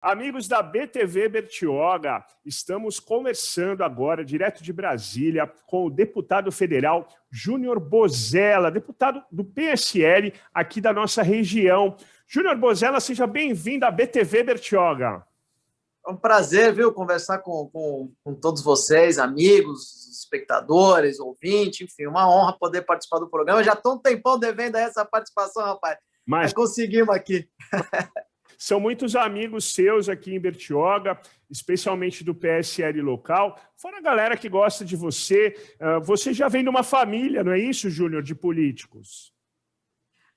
Amigos da BTV Bertioga, estamos conversando agora, direto de Brasília, com o deputado federal Júnior Bozella, deputado do PSL aqui da nossa região. Júnior Bozella, seja bem-vindo à BTV Bertioga. É um prazer, viu, conversar com todos vocês, amigos, espectadores, ouvintes, enfim, uma honra poder participar do programa. Eu já estou um tempão devendo essa participação, rapaz. Mas conseguimos aqui. São muitos amigos seus aqui em Bertioga, especialmente do PSL local. Fora a galera que gosta de você. Você já vem de uma família, não é isso, Júnior, de políticos?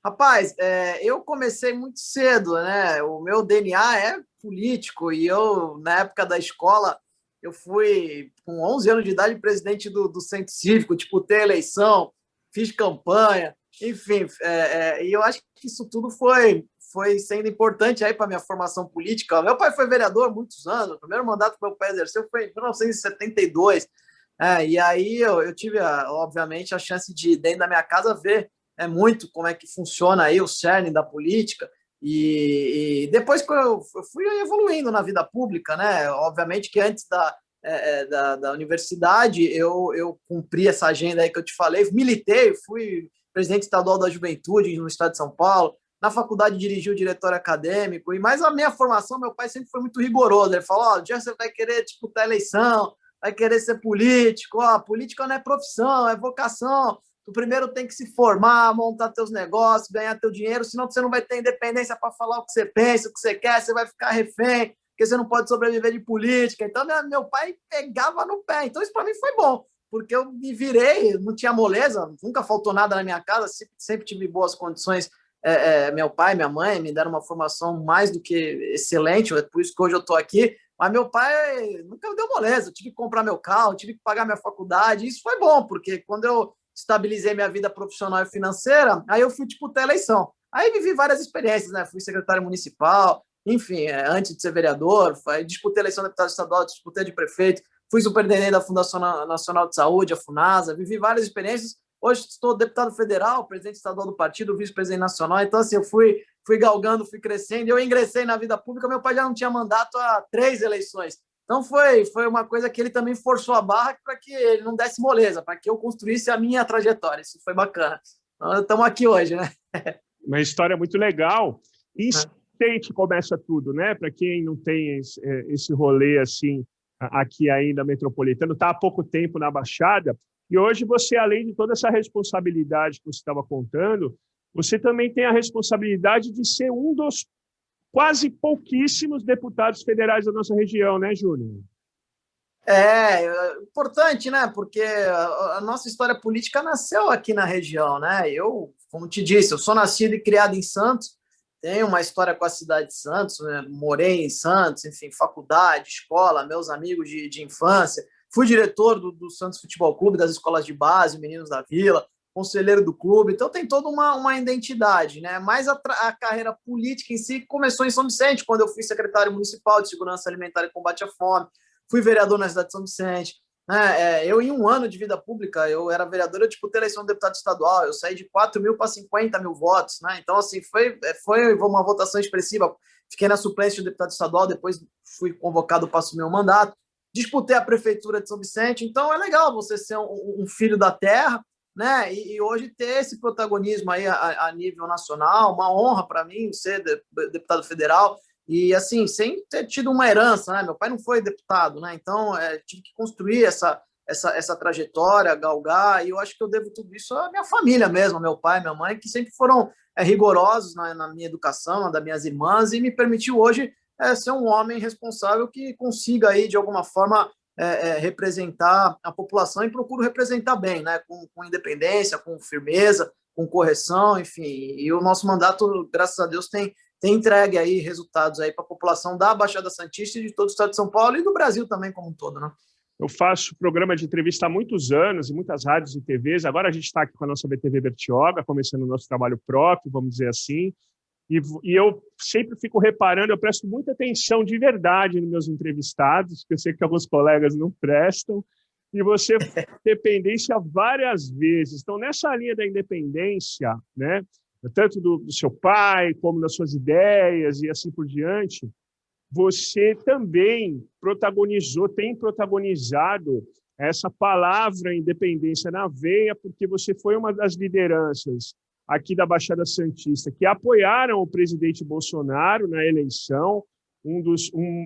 Rapaz, eu comecei muito cedo, né? O meu DNA é político e eu, na época da escola, eu fui, com 11 anos de idade, presidente do Centro Cívico, disputei a eleição, fiz campanha, enfim. E eu acho que isso tudo foi sendo importante aí para a minha formação política. Meu pai foi vereador há muitos anos, o primeiro mandato que meu pai exerceu foi em 1972, e aí eu tive, obviamente, a chance de, dentro da minha casa, ver muito como é que funciona aí o cerne da política, e depois que eu fui evoluindo na vida pública, né? Obviamente que antes da universidade eu cumpri essa agenda aí que eu te falei, militei, fui presidente estadual da juventude no estado de São Paulo. Na faculdade dirigiu o diretório acadêmico, mas a minha formação, meu pai sempre foi muito rigoroso. Ele falou: dia você vai querer disputar a eleição, vai querer ser político, política não é profissão, é vocação. Tu primeiro tem que se formar, montar teus negócios, ganhar teu dinheiro, senão você não vai ter independência para falar o que você pensa, o que você quer, você vai ficar refém, porque você não pode sobreviver de política. Então, meu pai pegava no pé. Então, isso para mim foi bom, porque eu me virei, não tinha moleza, nunca faltou nada na minha casa, sempre tive boas condições. Meu pai, minha mãe me deram uma formação mais do que excelente, é por isso que hoje eu estou aqui, mas meu pai nunca me deu moleza, eu tive que comprar meu carro, tive que pagar minha faculdade, isso foi bom, porque quando eu estabilizei minha vida profissional e financeira, aí eu fui disputar a eleição, aí vivi várias experiências, né? Fui secretário municipal, enfim, antes de ser vereador, disputei a eleição de deputado estadual, disputei de prefeito, fui superintendente da Fundação Nacional de Saúde, a FUNASA, vivi várias experiências. Hoje estou deputado federal, presidente estadual do partido, vice-presidente nacional. Então, assim, eu fui galgando, fui crescendo. Eu ingressei na vida pública, meu pai já não tinha mandato há 3 eleições. Então, foi uma coisa que ele também forçou a barra para que ele não desse moleza, para que eu construísse a minha trajetória. Isso foi bacana. Então, estamos aqui hoje, né? Uma história muito legal. E sente começa tudo, né? Para quem não tem esse rolê assim aqui ainda metropolitano, está há pouco tempo na Baixada. E hoje você, além de toda essa responsabilidade que você estava contando, você também tem a responsabilidade de ser um dos quase pouquíssimos deputados federais da nossa região, né, Júnior? Importante, né? Porque a nossa história política nasceu aqui na região, né? Eu, como te disse, eu sou nascido e criado em Santos, tenho uma história com a cidade de Santos, né? Morei em Santos, enfim, faculdade, escola, meus amigos de infância. Fui diretor do Santos Futebol Clube, das escolas de base, Meninos da Vila, conselheiro do clube, então tem toda uma identidade, né? Mas a carreira política em si começou em São Vicente, quando eu fui secretário municipal de Segurança Alimentar e Combate à Fome, fui vereador na cidade de São Vicente, né? Eu, em um ano de vida pública, eu era vereador, eu disputei a eleição de deputado estadual, eu saí de 4 mil para 50 mil votos, né? Então, assim, foi uma votação expressiva. Fiquei na suplência de deputado estadual, depois fui convocado para assumir o mandato. Disputei a prefeitura de São Vicente, então é legal você ser um filho da terra, né? E hoje ter esse protagonismo aí a nível nacional, uma honra para mim ser deputado federal, e assim, sem ter tido uma herança, né? Meu pai não foi deputado, né? Então tive que construir essa trajetória, galgar, e eu acho que eu devo tudo isso à minha família mesmo, meu pai, minha mãe, que sempre foram rigorosos na minha educação, na das minhas irmãs, e me permitiu hoje ser um homem responsável que consiga aí, de alguma forma, representar a população, e procuro representar bem, né? Com independência, com firmeza, com correção, enfim. E o nosso mandato, graças a Deus, tem entregue aí resultados aí para a população da Baixada Santista e de todo o estado de São Paulo e do Brasil também como um todo, né? Eu faço programa de entrevista há muitos anos, em muitas rádios e TVs. Agora a gente está aqui com a nossa BTV Bertioga, começando o nosso trabalho próprio, vamos dizer assim. E eu sempre fico reparando, eu presto muita atenção de verdade nos meus entrevistados, porque eu sei que alguns colegas não prestam, e você dependência várias vezes. Então, nessa linha da independência, né, tanto do seu pai, como das suas ideias e assim por diante, você também tem protagonizado essa palavra independência na veia, porque você foi uma das lideranças aqui da Baixada Santista que apoiaram o presidente Bolsonaro na eleição,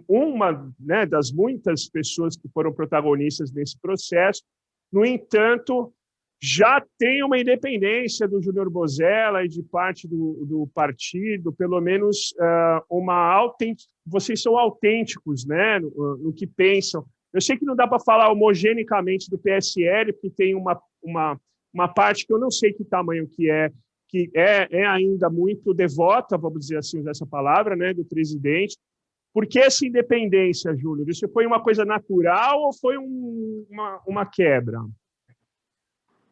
uma, né, das muitas pessoas que foram protagonistas nesse processo. No entanto, já tem uma independência do Júnior Bozella e de parte do partido, pelo menos vocês são autênticos, né, no que pensam. Eu sei que não dá para falar homogeneamente do PSL, porque tem uma parte que eu não sei que tamanho que é ainda muito devota, vamos dizer assim, usar essa palavra, né, do presidente. Por que essa independência, Júnior? Isso foi uma coisa natural ou foi uma quebra?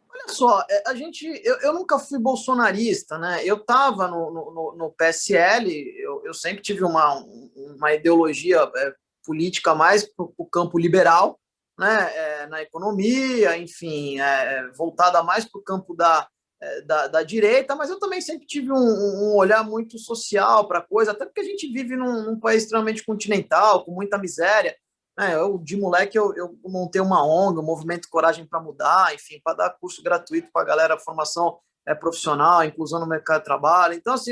Olha só, eu nunca fui bolsonarista, né? Eu estava no PSL, eu sempre tive uma ideologia política mais para o campo liberal, né? Na economia, enfim, voltada mais para o campo da direita, mas eu também sempre tive um olhar muito social para a coisa, até porque a gente vive num país extremamente continental, com muita miséria. De moleque, eu montei uma ONG, o Movimento Coragem para Mudar, enfim, para dar curso gratuito para a galera, formação profissional, inclusão no mercado de trabalho. Então, assim,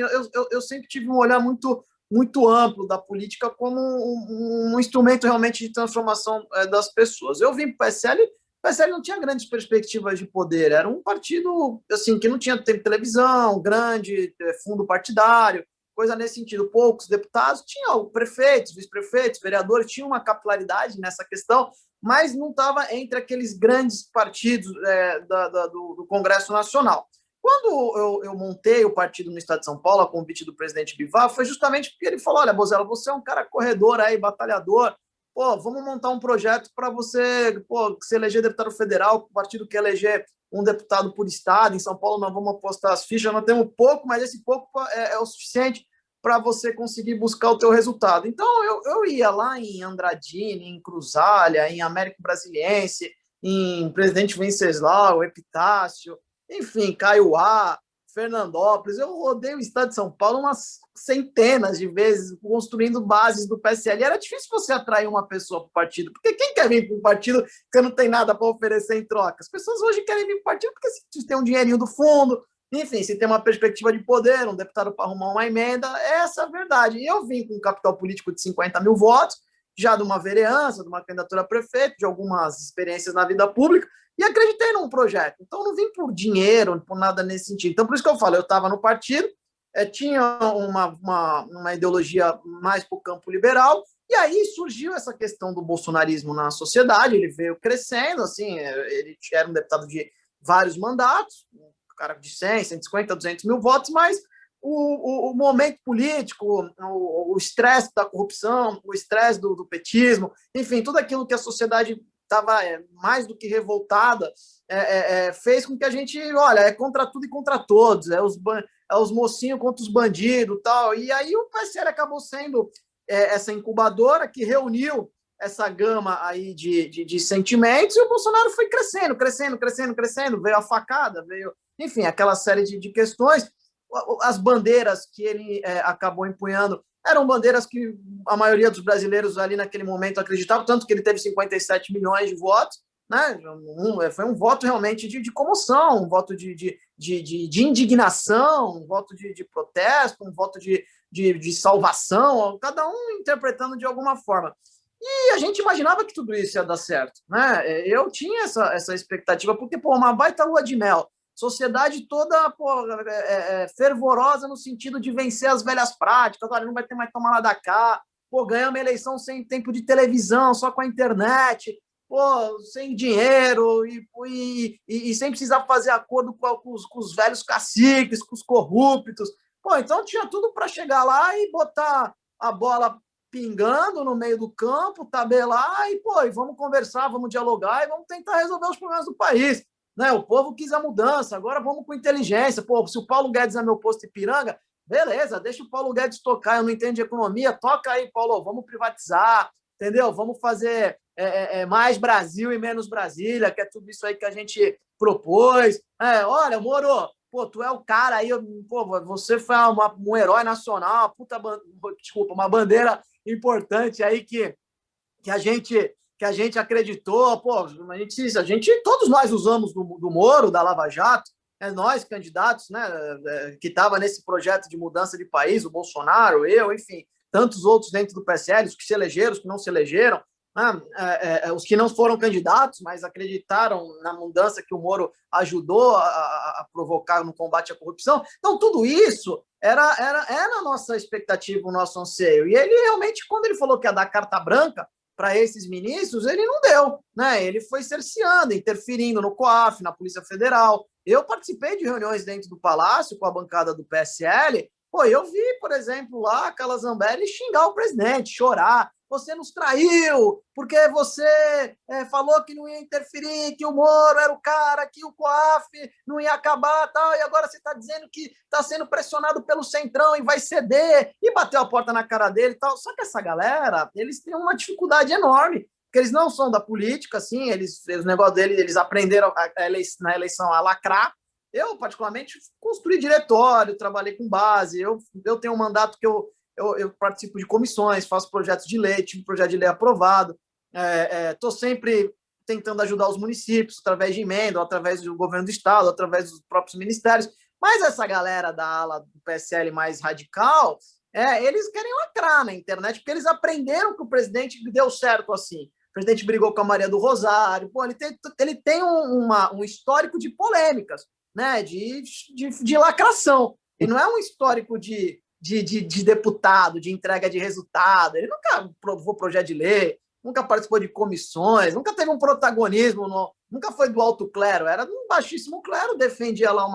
eu sempre tive um olhar muito amplo da política como um instrumento realmente de transformação das pessoas. Eu vim para o PSL não tinha grandes perspectivas de poder, era um partido assim, que não tinha tempo de televisão, grande, fundo partidário, coisa nesse sentido. Poucos deputados, tinham prefeitos, vice-prefeitos, vereadores, tinham uma capilaridade nessa questão, mas não estava entre aqueles grandes partidos do Congresso Nacional. Quando eu montei o partido no estado de São Paulo, a convite do presidente Bivar, foi justamente porque ele falou: olha, Bozella, você é um cara corredor aí, batalhador, vamos montar um projeto para você se eleger deputado federal, o partido que eleger um deputado por estado. Em São Paulo nós vamos apostar as fichas, nós temos pouco, mas esse pouco é o suficiente para você conseguir buscar o teu resultado. Então eu ia lá em Andradina, em Cruzália, em Américo Brasiliense, em Presidente Venceslau, Epitácio, enfim, Caiuá, Fernandópolis. Eu rodei o estado de São Paulo umas centenas de vezes, construindo bases do PSL. Era difícil você atrair uma pessoa para o partido, porque quem quer vir para um partido que não tem nada para oferecer em troca? As pessoas hoje querem vir para o partido porque se tem um dinheirinho do fundo, enfim, se tem uma perspectiva de poder, um deputado para arrumar uma emenda, essa é a verdade. E eu vim com um capital político de 50 mil votos, já de uma vereança, de uma candidatura a prefeito, de algumas experiências na vida pública, e acreditei num projeto. Então, não vim por dinheiro, por nada nesse sentido. Então, por isso que eu falo, eu estava no partido, tinha uma ideologia mais para o campo liberal, e aí surgiu essa questão do bolsonarismo na sociedade, ele veio crescendo, assim, ele era um deputado de vários mandatos, um cara de 100, 150, 200 mil votos, mas o momento político, o estresse da corrupção, o estresse do petismo, enfim, tudo aquilo que a sociedade estava mais do que revoltada, fez com que a gente, olha, é contra tudo e contra todos, os mocinhos contra os bandidos, tal. E aí o PSL acabou sendo essa incubadora que reuniu essa gama aí de sentimentos, e o Bolsonaro foi crescendo, veio a facada, enfim, aquela série de questões. As bandeiras que ele acabou empunhando eram bandeiras que a maioria dos brasileiros ali naquele momento acreditavam, tanto que ele teve 57 milhões de votos, né? Foi um voto realmente de comoção, um voto de indignação, um voto de protesto, um voto de salvação, cada um interpretando de alguma forma. E a gente imaginava que tudo isso ia dar certo, né? Eu tinha essa expectativa, porque, uma baita lua de mel, sociedade toda fervorosa no sentido de vencer as velhas práticas, olha, não vai ter mais tomar lá da cá, ganhar uma eleição sem tempo de televisão, só com a internet, sem dinheiro e sem precisar fazer acordo com os velhos caciques, com os corruptos. Então tinha tudo para chegar lá e botar a bola pingando no meio do campo, tabelar e vamos conversar, vamos dialogar e vamos tentar resolver os problemas do país. Né? O povo quis a mudança, agora vamos com inteligência. Se o Paulo Guedes é meu posto Ipiranga, beleza, deixa o Paulo Guedes tocar, eu não entendo de economia, toca aí, Paulo, vamos privatizar, entendeu? Vamos fazer mais Brasil e menos Brasília, que é tudo isso aí que a gente propôs. Olha, Moro, tu é o cara aí, você foi um herói nacional, uma bandeira importante aí que a gente acreditou. Pô, todos nós usamos do Moro, da Lava Jato, nós, candidatos, né, que estavam nesse projeto de mudança de país, o Bolsonaro, eu, enfim, tantos outros dentro do PSL, os que se elegeram, os que não se elegeram, os que não foram candidatos, mas acreditaram na mudança que o Moro ajudou a provocar no combate à corrupção. Então, tudo isso era a nossa expectativa, o nosso anseio. E ele realmente, quando ele falou que ia dar carta branca para esses ministros, ele não deu, né? Ele foi cerceando, interferindo no COAF, na Polícia Federal. Eu participei de reuniões dentro do Palácio com a bancada do PSL. Pô, eu vi, por exemplo, lá a Carla Zambelli xingar o presidente, chorar. Você nos traiu, porque você falou que não ia interferir, que o Moro era o cara, que o COAF não ia acabar, tal, e agora você está dizendo que está sendo pressionado pelo Centrão e vai ceder, e bateu a porta na cara dele e tal. Só que essa galera, eles têm uma dificuldade enorme, porque eles não são da política, assim, o negócio deles, eles aprenderam na eleição a lacrar. Eu, particularmente, construí diretório, trabalhei com base, eu tenho um mandato que eu participo de comissões, faço projetos de lei, tive projeto de lei aprovado, estou sempre tentando ajudar os municípios através de emenda, através do governo do estado, através dos próprios ministérios, mas essa galera da ala do PSL mais radical, eles querem lacrar na internet, porque eles aprenderam que o presidente deu certo assim. O presidente brigou com a Maria do Rosário, pô, ele tem um histórico de polêmicas, né, de lacração, e não é um histórico de deputado, de entrega de resultado. Ele nunca aprovou projeto de lei, nunca participou de comissões, nunca teve um protagonismo, nunca foi do alto clero, era do baixíssimo clero, defendia lá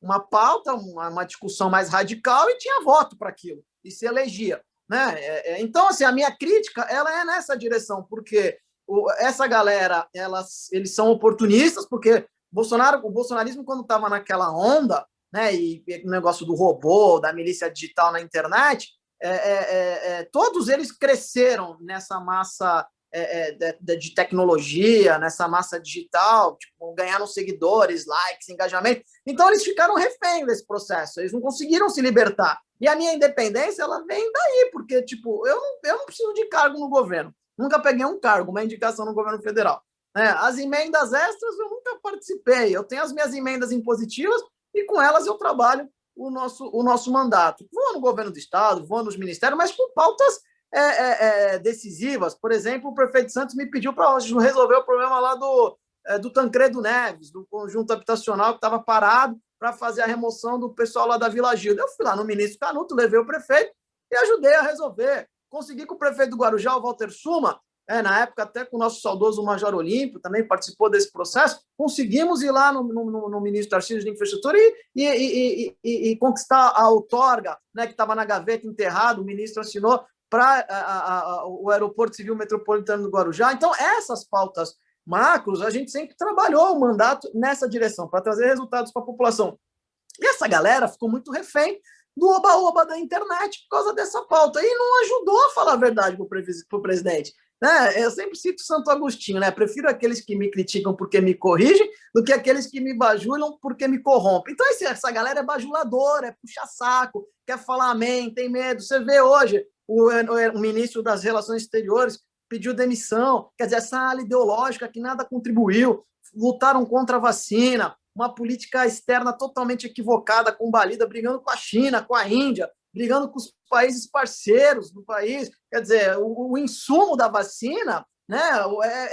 uma pauta, uma discussão mais radical e tinha voto para aquilo, e se elegia. Né? Então, assim, a minha crítica ela é nessa direção, porque essa galera, eles são oportunistas, porque o bolsonarismo, quando estava naquela onda, né, e o negócio do robô, da milícia digital na internet, todos eles cresceram nessa massa de tecnologia, nessa massa digital, tipo, ganharam seguidores, likes, engajamento. Então, eles ficaram refém desse processo, eles não conseguiram se libertar. E a minha independência, ela vem daí, porque tipo, eu não preciso de cargo no governo, nunca peguei um cargo, uma indicação no governo federal. As emendas extras eu nunca participei, eu tenho as minhas emendas impositivas, e com elas eu trabalho o nosso mandato. Vou no governo do estado, vou nos ministérios, mas com pautas decisivas. Por exemplo, o prefeito Santos me pediu para resolver o problema lá do Tancredo Neves, do conjunto habitacional que estava parado para fazer a remoção do pessoal lá da Vila Gilda. Eu fui lá no ministro Canuto, levei o prefeito e ajudei a resolver. Consegui com o prefeito do Guarujá, o Walter Suma, na época até com o nosso saudoso Major Olímpio, também participou desse processo, conseguimos ir lá no ministro Tarcísio de Infraestrutura e conquistar a outorga, né, que estava na gaveta enterrado, o ministro assinou para o Aeroporto Civil Metropolitano do Guarujá. Então, essas pautas macros, a gente sempre trabalhou o mandato nessa direção, para trazer resultados para a população. E essa galera ficou muito refém do oba-oba da internet por causa dessa pauta, e não ajudou a falar a verdade para o presidente. Eu sempre cito Santo Agostinho, né? Prefiro aqueles que me criticam porque me corrigem do que aqueles que me bajulam porque me corrompem. Então, essa galera é bajuladora, é puxa-saco, quer falar amém, tem medo. Você vê hoje o ministro das Relações Exteriores pediu demissão, quer dizer, essa ala ideológica que nada contribuiu, lutaram contra a vacina, uma política externa totalmente equivocada, combalida, brigando com a China, com a Índia, brigando com os países parceiros do país. Quer dizer, o insumo da vacina, né,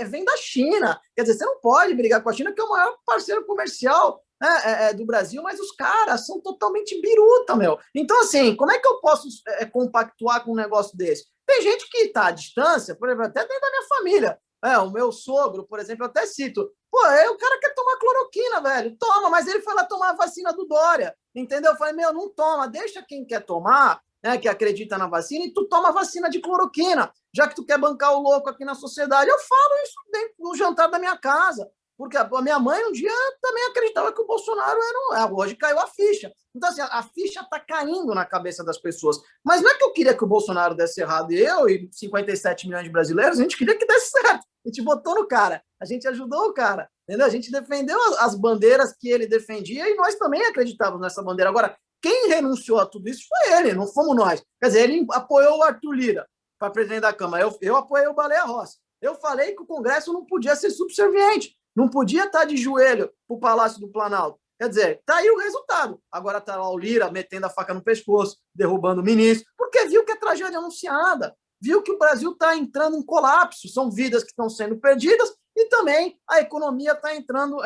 vem da China. Quer dizer, você não pode brigar com a China, que é o maior parceiro comercial, né, do Brasil, mas os caras são totalmente biruta, meu. Então, assim, como é que eu posso compactuar com um negócio desse? Tem gente que está à distância, por exemplo, até dentro da minha família. O meu sogro, por exemplo, eu até cito. Pô, o cara quer tomar cloroquina, velho. Toma, mas ele foi lá tomar a vacina do Dória. Entendeu? Eu falei, não toma, deixa quem quer tomar, né, que acredita na vacina, e tu toma a vacina de cloroquina, já que tu quer bancar o louco aqui na sociedade. Eu falo isso dentro do jantar da minha casa, porque a minha mãe um dia também acreditava que o Bolsonaro era hoje caiu a ficha. Então, assim, a ficha está caindo na cabeça das pessoas. Mas não é que eu queria que o Bolsonaro desse errado, eu e 57 milhões de brasileiros, a gente queria que desse certo. A gente botou no cara, a gente ajudou o cara, entendeu? A gente defendeu as bandeiras que ele defendia e nós também acreditávamos nessa bandeira. Agora, quem renunciou a tudo isso foi ele, não fomos nós. Quer dizer, ele apoiou o Arthur Lira. para presidente da Câmara. Eu apoiei o Baleia Rossi. Eu falei que o Congresso não podia ser subserviente, não podia estar de joelho para o Palácio do Planalto. Quer dizer, está aí o resultado. Agora está lá o Lira metendo a faca no pescoço, derrubando o ministro, porque viu que é tragédia anunciada, viu que o Brasil está entrando em colapso, são vidas que estão sendo perdidas e também a economia está entrando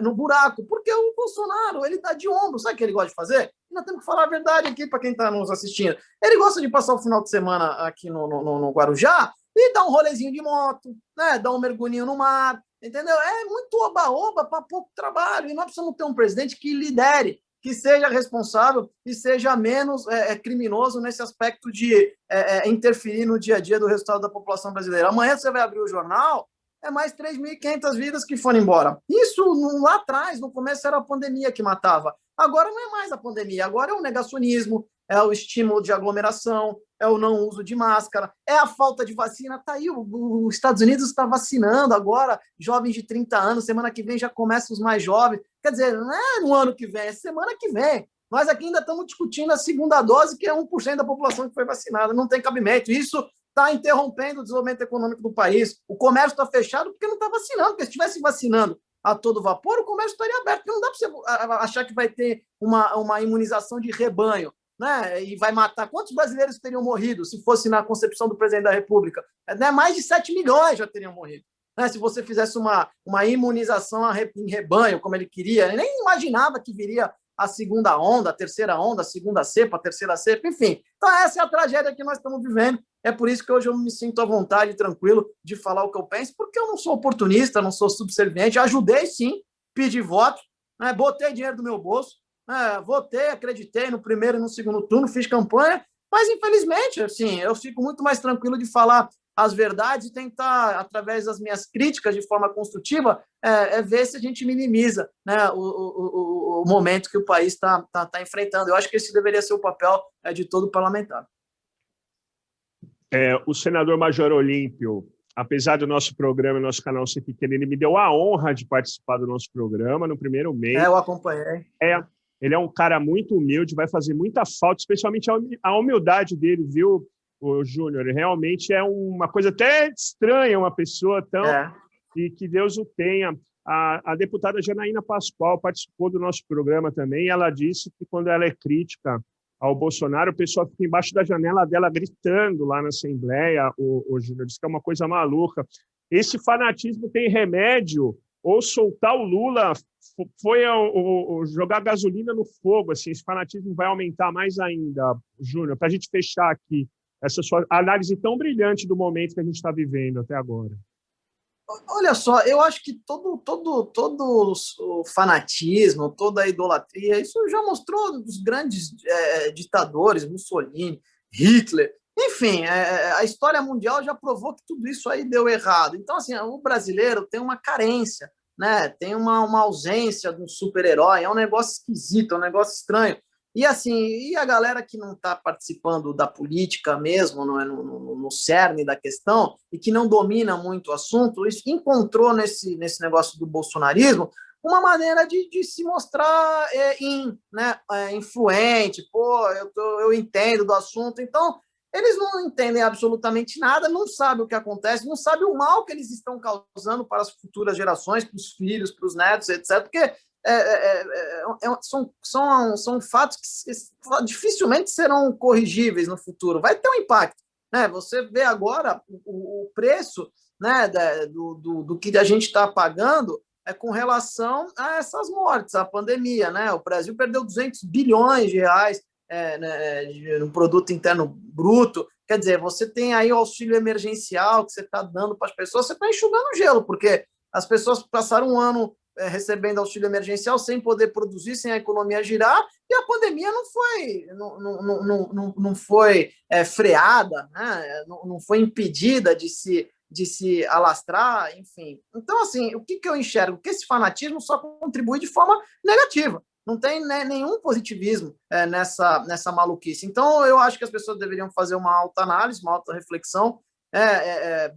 no buraco, porque o Bolsonaro ele está de ombro. Sabe o que ele gosta de fazer? Nós temos que falar a verdade aqui para quem está nos assistindo. Ele gosta de passar o final de semana aqui no Guarujá e dar um rolezinho de moto, né? Dar um mergulhinho no mar, entendeu? É muito oba-oba para pouco trabalho. E nós precisamos ter um presidente que lidere, que seja responsável e seja menos criminoso nesse aspecto de interferir no dia a dia do resultado da população brasileira. Amanhã você vai abrir o jornal, é mais 3.500 vidas que foram embora. Isso lá atrás, no começo, era a pandemia que matava. Agora não é mais a pandemia, agora é o negacionismo, é o estímulo de aglomeração, é o não uso de máscara, é a falta de vacina. Está aí, os Estados Unidos está vacinando agora jovens de 30 anos, semana que vem já começam os mais jovens. Quer dizer, não é no ano que vem, é semana que vem. Nós aqui ainda estamos discutindo a segunda dose, que é 1% da população que foi vacinada. Não tem cabimento. Isso está interrompendo o desenvolvimento econômico do país. O comércio está fechado porque não está vacinando, porque se estivesse vacinando a todo vapor, o comércio estaria aberto, porque não dá para você achar que vai ter uma imunização de rebanho, né? E vai matar. Quantos brasileiros teriam morrido se fosse na concepção do presidente da República? Mais de 7 milhões já teriam morrido. Né? Se você fizesse uma imunização em rebanho, como ele queria, ele nem imaginava que viria a segunda onda, a terceira onda, a segunda cepa, a terceira cepa, enfim. Então, essa é a tragédia que nós estamos vivendo. É por isso que hoje eu me sinto à vontade, tranquilo, de falar o que eu penso, porque eu não sou oportunista, não sou subserviente. Ajudei, sim, pedi voto, né? Botei dinheiro do meu bolso, votei, acreditei no primeiro e no segundo turno, fiz campanha, mas, infelizmente, assim, eu fico muito mais tranquilo de falar as verdades e tentar, através das minhas críticas, de forma construtiva, ver se a gente minimiza, né, o momento que o país está enfrentando. Eu acho que esse deveria ser o papel de todo parlamentar. O senador Major Olímpio, apesar do nosso programa, nosso canal ser pequeno, ele me deu a honra de participar do nosso programa no primeiro mês. Eu acompanhei. Ele é um cara muito humilde, vai fazer muita falta, especialmente a humildade dele, viu, o Júnior? Realmente é uma coisa até estranha, uma pessoa tão... E que Deus o tenha. A deputada Janaína Pascoal participou do nosso programa também, e ela disse que quando ela é crítica ao Bolsonaro, o pessoal fica embaixo da janela dela gritando lá na Assembleia, o Júnior, disse que é uma coisa maluca. Esse fanatismo tem remédio, ou soltar o Lula foi jogar gasolina no fogo, assim, esse fanatismo vai aumentar mais ainda, Júnior, para a gente fechar aqui essa sua análise tão brilhante do momento que a gente está vivendo até agora. Olha só, eu acho que todo o fanatismo, toda a idolatria, isso já mostrou os grandes ditadores, Mussolini, Hitler, enfim, a história mundial já provou que tudo isso aí deu errado. Então, assim, o brasileiro tem uma carência, né? Tem uma ausência de um super-herói, é um negócio esquisito, é um negócio estranho. E assim, e a galera que não está participando da política mesmo, não é no cerne da questão, e que não domina muito o assunto, encontrou nesse negócio do bolsonarismo uma maneira de se mostrar influente. Pô, eu entendo do assunto. Então, eles não entendem absolutamente nada, não sabem o que acontece, não sabem o mal que eles estão causando para as futuras gerações, para os filhos, para os netos, etc. Porque são fatos que dificilmente serão corrigíveis no futuro. Vai ter um impacto, né? Você vê agora o preço, né, do que a gente está pagando com relação a essas mortes, a pandemia, né? O Brasil perdeu 200 bilhões de reais no produto interno bruto. Quer dizer, você tem aí o auxílio emergencial que você está dando para as pessoas, você está enxugando gelo, porque as pessoas passaram um ano recebendo auxílio emergencial sem poder produzir, sem a economia girar, e a pandemia não foi freada, né? Não foi impedida de se alastrar, enfim. Então, assim, o que eu enxergo? Que esse fanatismo só contribui de forma negativa. Não tem nenhum positivismo nessa maluquice. Então, eu acho que as pessoas deveriam fazer uma alta análise, uma alta reflexão,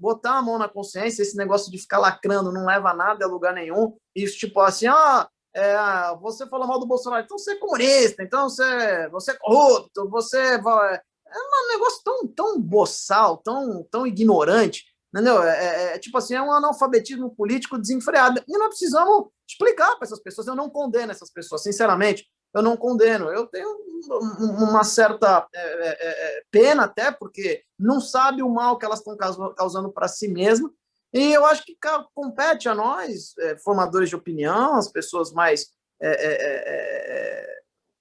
botar a mão na consciência. Esse negócio de ficar lacrando não leva a nada, a lugar nenhum. Isso, tipo assim, você falou mal do Bolsonaro, então você é comunista, então você é corrupto, você um negócio tão boçal, tão ignorante, entendeu? Tipo assim, é um analfabetismo político desenfreado. E nós precisamos explicar para essas pessoas. Eu não condeno essas pessoas, sinceramente, eu não condeno. Eu tenho uma certa pena até, porque não sabe o mal que elas estão causando para si mesmas. E eu acho que compete a nós, formadores de opinião, as pessoas mais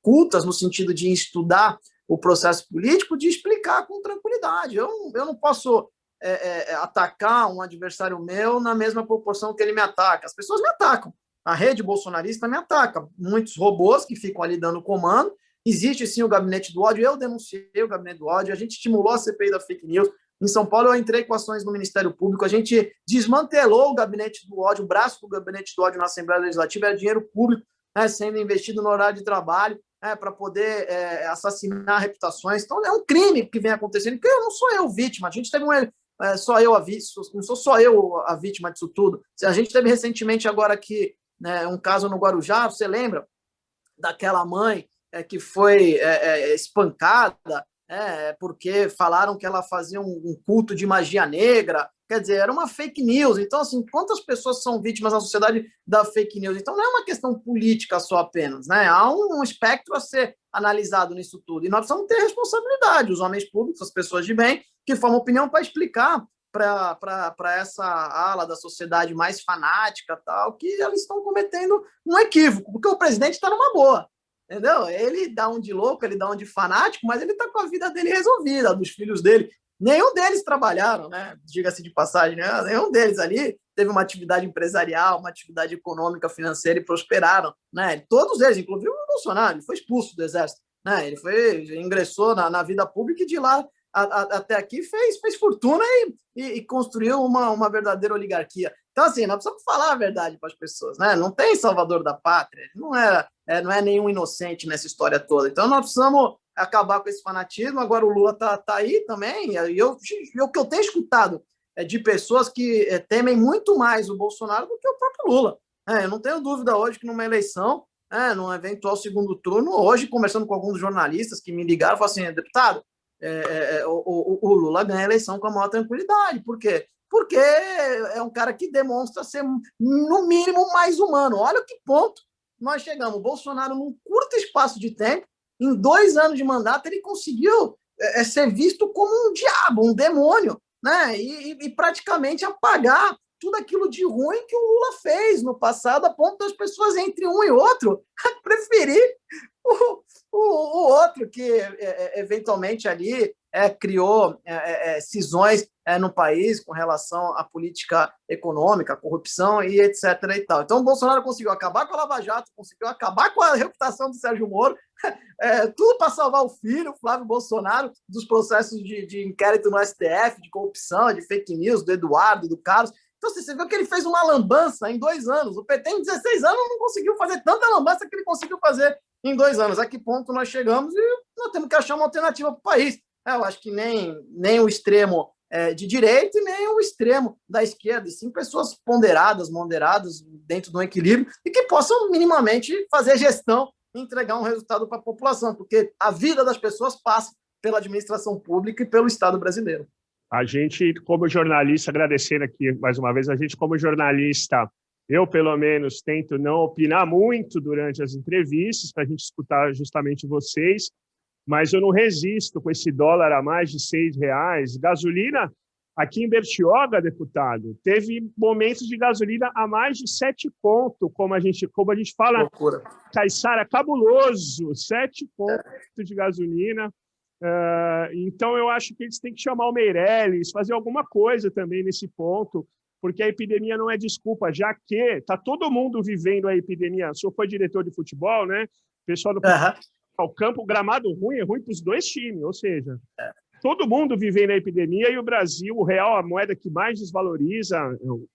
cultas no sentido de estudar o processo político, de explicar com tranquilidade. Eu não posso atacar um adversário meu na mesma proporção que ele me ataca. As pessoas me atacam. A rede bolsonarista me ataca. Muitos robôs que ficam ali dando comando. Existe sim o gabinete do ódio. Eu denunciei o gabinete do ódio. A gente estimulou a CPI da fake news. Em São Paulo, eu entrei com ações no Ministério Público. A gente desmantelou o gabinete do ódio, o braço do gabinete do ódio na Assembleia Legislativa. Era dinheiro público, sendo investido no horário de trabalho, para poder assassinar reputações. Então, é um crime que vem acontecendo, porque eu não sou eu vítima. A gente teve não sou só eu a vítima disso tudo. A gente teve recentemente agora aqui um caso no Guarujá, você lembra daquela mãe que foi espancada porque falaram que ela fazia um culto de magia negra. Quer dizer, era uma fake news. Então, assim, quantas pessoas são vítimas na sociedade da fake news? Então, não é uma questão política só apenas, né? Há um espectro a ser analisado nisso tudo. E nós precisamos ter responsabilidade, os homens públicos, as pessoas de bem, que formam opinião para explicar para essa ala da sociedade mais fanática, tal, que eles estão cometendo um equívoco, porque o presidente está numa boa. Entendeu? Ele dá um de louco, ele dá um de fanático, mas ele está com a vida dele resolvida, dos filhos dele. Nenhum deles trabalharam, né? Diga-se de passagem, né? Nenhum deles ali teve uma atividade empresarial, uma atividade econômica, financeira e prosperaram, né? Todos eles, inclusive o Bolsonaro, ele foi expulso do exército, né? Ele ingressou na vida pública e de lá até aqui fez fortuna e construiu uma verdadeira oligarquia. Então, assim, nós precisamos falar a verdade para as pessoas, né? Não tem salvador da pátria, não é nenhum inocente nessa história toda. Então, nós precisamos acabar com esse fanatismo. Agora o Lula tá aí também, e o que eu tenho escutado de pessoas que temem muito mais o Bolsonaro do que o próprio Lula. Eu não tenho dúvida hoje que numa eleição, num eventual segundo turno, hoje, conversando com alguns jornalistas que me ligaram, falaram assim, deputado, o Lula ganha a eleição com a maior tranquilidade. Por quê? Porque é um cara que demonstra ser, no mínimo, mais humano. Olha que ponto nós chegamos. O Bolsonaro, num curto espaço de tempo, em 2 anos de mandato, ele conseguiu ser visto como um diabo, um demônio, né? E praticamente apagar tudo aquilo de ruim que o Lula fez no passado, a ponto das pessoas, entre um e outro, preferir o outro que eventualmente ali criou cisões no país com relação à política econômica, corrupção e etc. e tal. Então, o Bolsonaro conseguiu acabar com a Lava Jato, conseguiu acabar com a reputação do Sérgio Moro, tudo para salvar o filho, Flávio Bolsonaro, dos processos de inquérito no STF, de corrupção, de fake news, do Eduardo, do Carlos. Então, você viu que ele fez uma lambança em 2 anos. O PT, em 16 anos, não conseguiu fazer tanta lambança que ele conseguiu fazer em 2 anos. A que ponto nós chegamos? E nós temos que achar uma alternativa para o país. Eu acho que nem o extremo de direita e nem o extremo da esquerda, e sim pessoas ponderadas, moderadas, dentro de um equilíbrio, e que possam minimamente fazer gestão e entregar um resultado para a população, porque a vida das pessoas passa pela administração pública e pelo Estado brasileiro. A gente, como jornalista, agradecendo aqui mais uma vez, a gente, como jornalista, eu, pelo menos, tento não opinar muito durante as entrevistas, para a gente escutar justamente vocês, mas eu não resisto com esse dólar a mais de R$6. Gasolina, aqui em Bertioga, deputado, teve momentos de gasolina a mais de 7 conto, como a gente fala, Caiçara, cabuloso, 7 conto de gasolina. Então, eu acho que eles têm que chamar o Meirelles, fazer alguma coisa também nesse ponto, porque a epidemia não é desculpa, já que está todo mundo vivendo a epidemia. O senhor foi diretor de futebol, né? O pessoal do o campo, o gramado ruim é ruim para os 2 times, ou seja, todo mundo vivendo a epidemia e o Brasil, o real, a moeda que mais desvaloriza,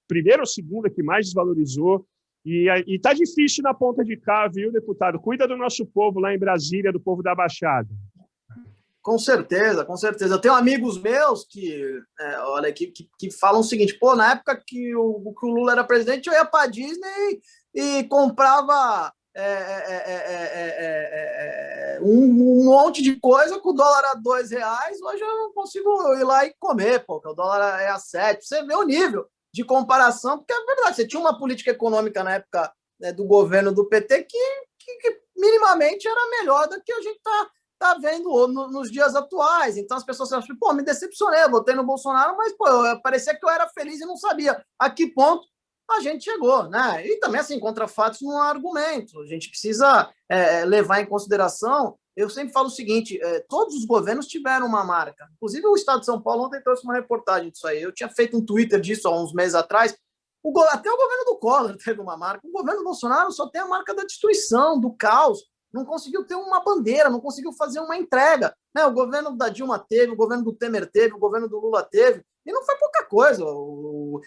primeira ou segunda que mais desvalorizou, e está difícil na ponta de cá, viu, deputado? Cuida do nosso povo lá em Brasília, do povo da Baixada. Com certeza, com certeza. Eu tenho amigos meus que falam o seguinte, na época que o Lula era presidente, eu ia para a Disney e comprava um monte de coisa com o dólar a R$ 2. Hoje eu não consigo ir lá e comer, porque o dólar é a 7. Você vê o nível de comparação, porque é verdade, você tinha uma política econômica na época, né, do governo do PT que minimamente era melhor do que a gente tá vendo nos dias atuais. Então as pessoas acham, pô, me decepcionei, eu votei no Bolsonaro, mas pô, parecia que eu era feliz e não sabia a que ponto a gente chegou, né? E também, assim, contra fatos não há argumento. A gente precisa levar em consideração. Eu sempre falo o seguinte: todos os governos tiveram uma marca. Inclusive, o Estado de São Paulo ontem trouxe uma reportagem disso aí. Eu tinha feito um Twitter disso há uns meses atrás. Até o governo do Collor teve uma marca. O governo do Bolsonaro só tem a marca da destruição, do caos. Não conseguiu ter uma bandeira, não conseguiu fazer uma entrega. Né? O governo da Dilma teve, o governo do Temer teve, o governo do Lula teve. E não foi pouca coisa. O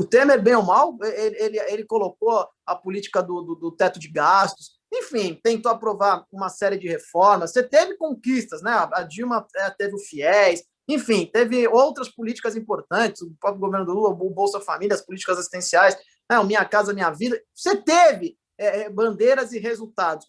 Temer, bem ou mal, ele colocou a política do teto de gastos, enfim, tentou aprovar uma série de reformas. Você teve conquistas, né? A Dilma teve o FIES, enfim, teve outras políticas importantes, o próprio governo do Lula, o Bolsa Família, as políticas assistenciais, né? O Minha Casa Minha Vida. Você teve bandeiras e resultados.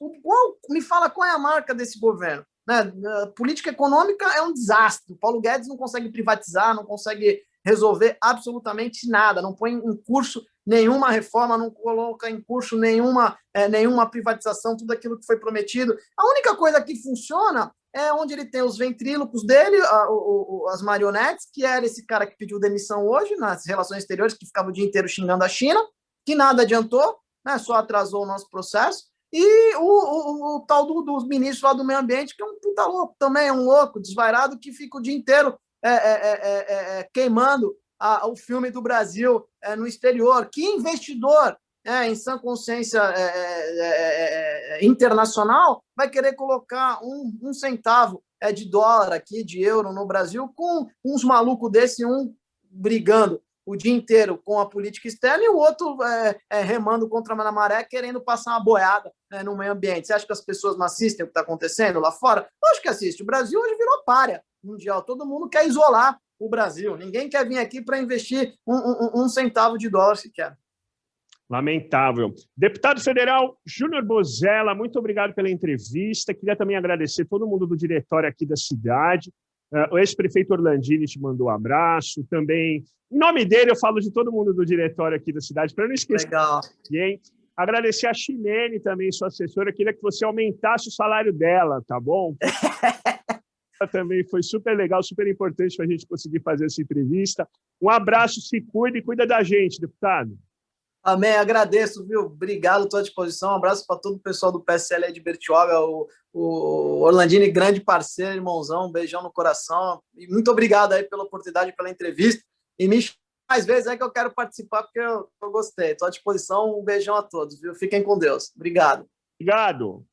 Me fala qual é a marca desse governo. Né? A política econômica é um desastre. O Paulo Guedes não consegue privatizar, não consegue resolver absolutamente nada, não põe em curso nenhuma reforma, não coloca em curso nenhuma privatização, tudo aquilo que foi prometido. A única coisa que funciona é onde ele tem os ventrílocos dele, as marionetes, que era esse cara que pediu demissão hoje nas relações exteriores, que ficava o dia inteiro xingando a China, que nada adiantou, né? Só atrasou o nosso processo. E o tal dos ministros lá do meio ambiente, que é um puta louco também, um louco, desvairado, que fica o dia inteiro queimando o filme do Brasil no exterior. Que investidor em sã consciência internacional vai querer colocar um centavo de dólar aqui, de euro no Brasil, com uns malucos desse, um brigando o dia inteiro com a política externa e o outro remando contra a maré, querendo passar uma boiada no meio ambiente. Você acha que as pessoas não assistem o que está acontecendo lá fora? Eu acho que assiste. O Brasil hoje virou pária mundial. Todo mundo quer isolar o Brasil. Ninguém quer vir aqui para investir um centavo de dólar sequer. Lamentável. Deputado federal Júnior Bozella, muito obrigado pela entrevista. Queria também agradecer todo mundo do diretório aqui da cidade. O ex-prefeito Orlandini te mandou um abraço. Também, em nome dele, eu falo de todo mundo do diretório aqui da cidade, para não esquecer. Legal. Ninguém. Agradecer a Chilene também, sua assessora. Queria que você aumentasse o salário dela, tá bom? Também foi super legal, super importante para a gente conseguir fazer essa entrevista. Um abraço, se cuida e cuida da gente, deputado. Amém, agradeço, viu? Obrigado, estou à disposição. Um abraço para todo o pessoal do PSL aí de Bertioga, o Orlandini, grande parceiro, irmãozão, um beijão no coração. E muito obrigado aí pela oportunidade, pela entrevista. E me chama mais vezes aí que eu quero participar, porque eu gostei. Estou à disposição, um beijão a todos, viu? Fiquem com Deus. Obrigado. Obrigado.